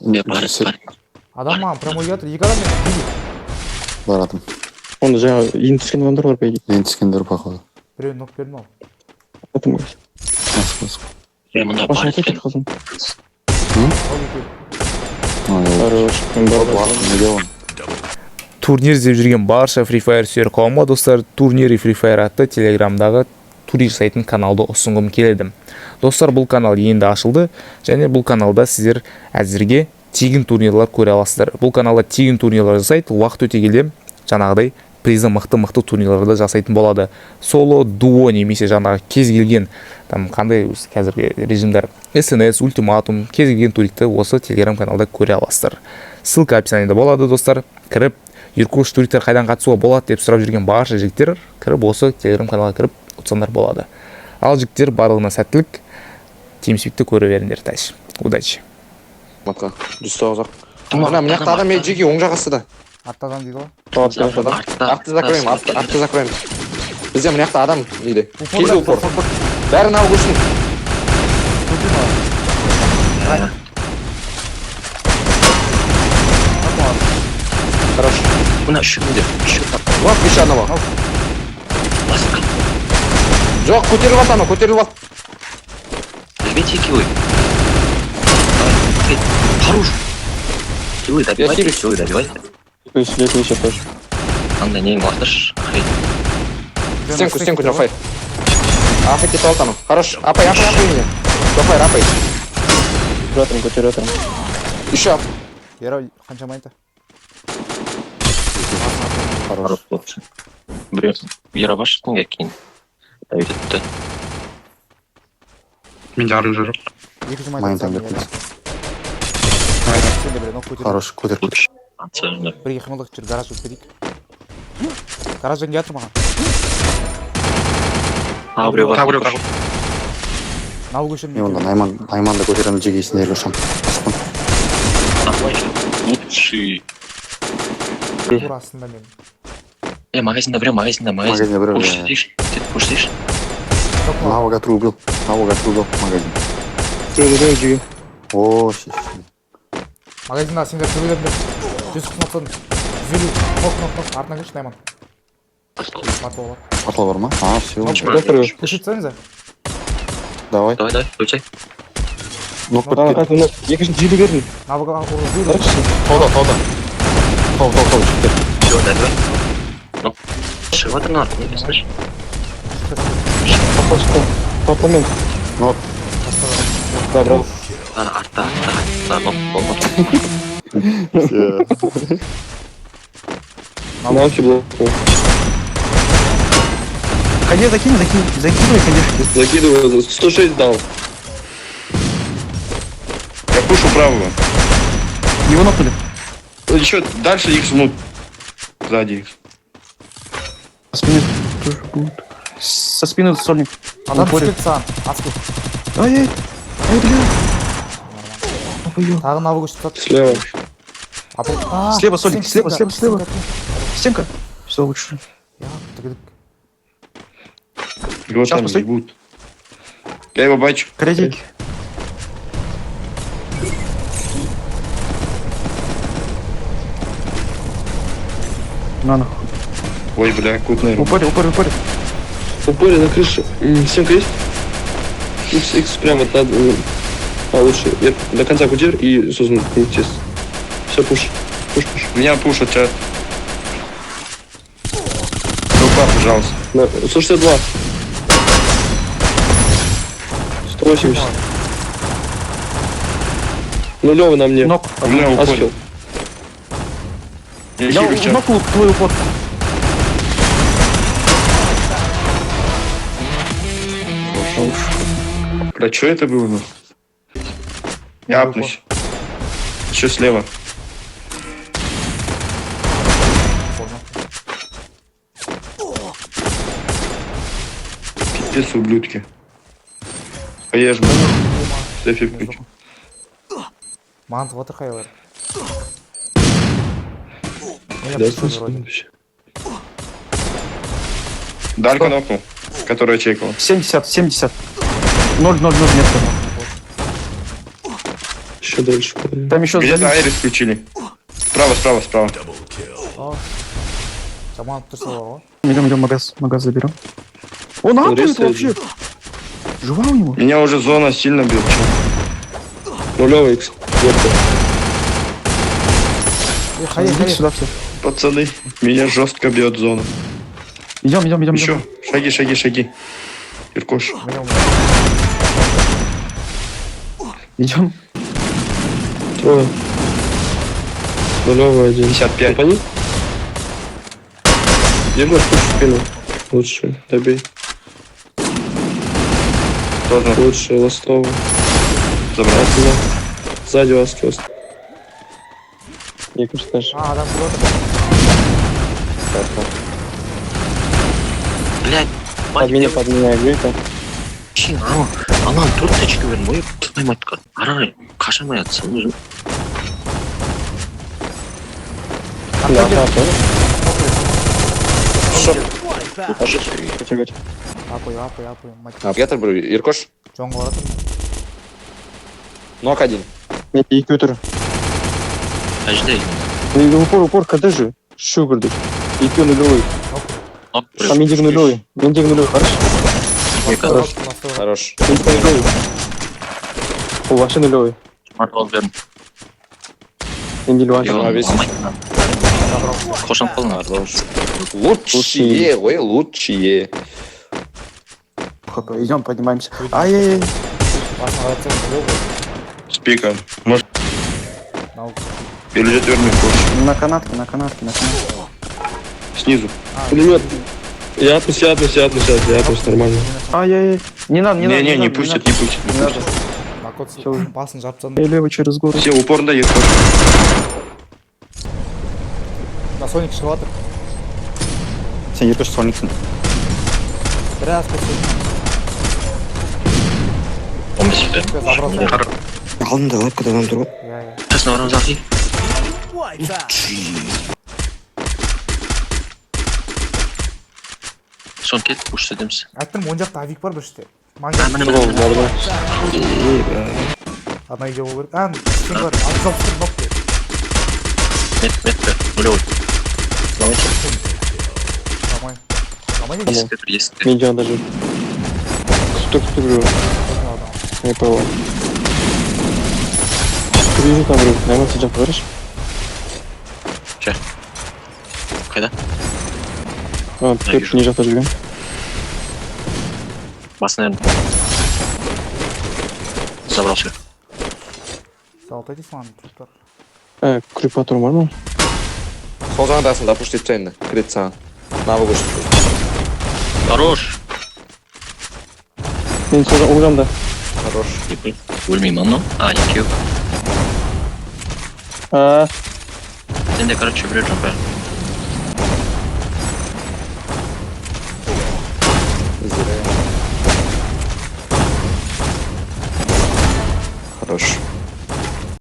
Адам маған прям ойып жатыр. Екі адам мен. Баратым. Оны жаңа ең түскен адамдар бар по идее. Ең түскендер походу. Біреуін нок бердім ал. Атым машина кетіп қалдым. Хорош. Мен бар. Неге он? Турнир іздеп жүрген барша Free Fire сүйер қауымға достар, турнири Free Fire атты телеграмдағы турнир сайтын каналды ұсынғым келеді. Достар, бұл канал енді ашылды және бұл каналда сіздер әзірге тегін турнирлар көре аласыздар. Бұл каналда тегін турнирлар жасайды, уақыт өте келе жаңағыдай призы мықты турнирларды жасайтын болады. Соло, дуо немесе жаңағы кез келген қандай қазіргі режимдер, СНС, ультиматум, кез келген турникті осы телеграм каналда көре аласыздар. Ссылка описаниеда болады достар. Кіріп, Еркулыш туриктер қайдан қатысуға болады деп сұрап жүрген барша жігіттер кіріп осы телеграм каналға кіріп ұтсаңдар болады. Ал жігіттер барлығына сәттілік, TeamSpeak'ті көре беріңдер. Тәш. Удачи. Матқа. 190. Мына жақта адам жеке оң жағасы да. Артта адам дейді ғой. Артты закроем, артты закроем. Бізде мына жақта адам дейді. Келді упор. Бәрін алып көрсін. Хорош. Мына үшеуінде. Вот еще одного. Жоқ, көтеріліп алды ана, көтеріліп алды. Возьмите киллы. Хорош. Киллы добивайте, киллы добивайте. Летний еще тоже. Анда нең бастырш. Стенку жоқай. Апай кетіп алды ана. Хорош. Апай мені. Жоқай, апай. Көтеріп отырмын. Еще ап. Ерау, қанша майынта? Хорош болшы. Біреу ерабашықтың кейін. Дәует етті. Менде оружие жоқ. Екінші Майынтан майынта. Хорош, көтер. Бірге қимылдық жүр, гараж өтпедік. Гараждан келатыр маған. Біреу бар. Нау көшірін. Мен онда Найманды көтеремін жегейсін ерге ұшам. Лучший. Тур астында мен. Магазинда біреу. Магазинда біреу, Пуш дейш. Навыға трубил магазин. Жеге. О, шеш. Магазинда сендер төбелерінде 190 150 нок артына кеш Найман. Патол бар. Патла бар ма? А, все. Көшіп тсаңыза. Давай. Өтсай. Нок біткен. Екінші желі бердің. Навыға Тауда. Все, добивай. Ну, шығып атыр на артына, не слышь? Папамен. Нок. Добро. Артта, ну, болмады. Навыки блок. Ходи, закидывай, конечно. Закидываю, 106 дал. Я пушу правую. Его нокнули. Еще дальше их жмут. Сзади их. Со спины тоже будут. Со спины сольник. Адам түскет саған, асқы. Ай, бля. Тағы навы көшіп тады. Слева. Слева сольник, слева. Стенка. Все лучше. Его Сейчас там постой. ебут. Я его бачу. Корейки. На. Ой, бля, кутный. Упори. Упори на крыше. Стенка есть? X прямо надо. Лучше. Я до конца кутер и создал тест. Все, пуш. Меня пушат сейчас. Рука, пожалуйста. 162. 180. Нулевый на мне. Нок. Бля, уходит. Аспел. Я Я хилю сейчас. нокнул твой уход. Бля, что это было? Ну? Я апнусь. Еще слева. Пиздец, ублюдки. Поешь, бля. Стефи пить. Маған тып отыр қайлар. Да, слушай. Далько нокнул, которая чекала. 70. 0 нет. Еще еще дальше. Там еще Где-то сзади. айрис включили. Справа, справа, справа. Жаман тұрса бар ғой. Идем, магаз заберем. Он апает Рез вообще. Жива у него? Меня уже зона сильно бьет. Нулевый X. Идите сюда все. Пацаны, меня жестко бьет зона. Идем. Еще. Шаги. Иркош. Идем. Трое. Нулевый один. 55. Попади. Егор, пусть в спину. Лучше. Добей. Тоже Лучше. Ластовый. забрал. Сзади вас просто. Екі шташ. Адам бір Блядь, Под меня, грейта. Чин, анан 4 тачка бердім ғой, тұтаймайтқа. Арай, қашамай атсың өзім. апой. Гетер бір, Иркош. Жоңға баратыр. Нок один. Нет, екі өтір. Әждей. Упор, когда же? Что говорит? Екі нулевой. Ап, А мендик нулевой. Хорошо? Хорош. Хорош. Мендик нулевой. О, вообще нулевой. Мартвал бердім. Мендик нулевой. Жиырма бес. Қошан қалың. Лучшие, ой, лучшие. Идем, поднимаемся. Ай-яй-яй. Басына қаратсаң білеу ғой. Спика. Может, Мынау или четверный кош. На канатке. Снизу. Пулемет. Я отпусь, нормально. Ай-яй-яй. Не надо. Не пустят. Не надо. Макот Всё. басын жапсаң. Я левый через гору. Все, упорно Иркош. На Соник шығып жатыр. Сен Иркош Сониксің. Біраз көсең. Забрал. Алдында лапкада адам тұр ғой. Иә. Қасына барамыз ақи. Сон кет, ұшты деміз. Айттым, оң жақта авик бар бір іште. Міне. Одна үйде болу керек. Сен бар, аты жауып тұр, нокте. Мет, нулевой. Рамай не Есікте. Медиан даже. Кто говорю? Не понял. Ты вижу там, наверное, сейчас говоришь? Че? Қайда? Ты ниже тоже. Басын әрін. Забрал все. Салт етесің аны, тұрттар. Крипатур бар ма? Сол жағындасың, лапуш деп енді. Кірет саған. Навы көшіп. Хорош. Мен сол оңжамда. Хорош. Өлмеймін анау. Екеу. Енді, короче, бірер жан бәрі.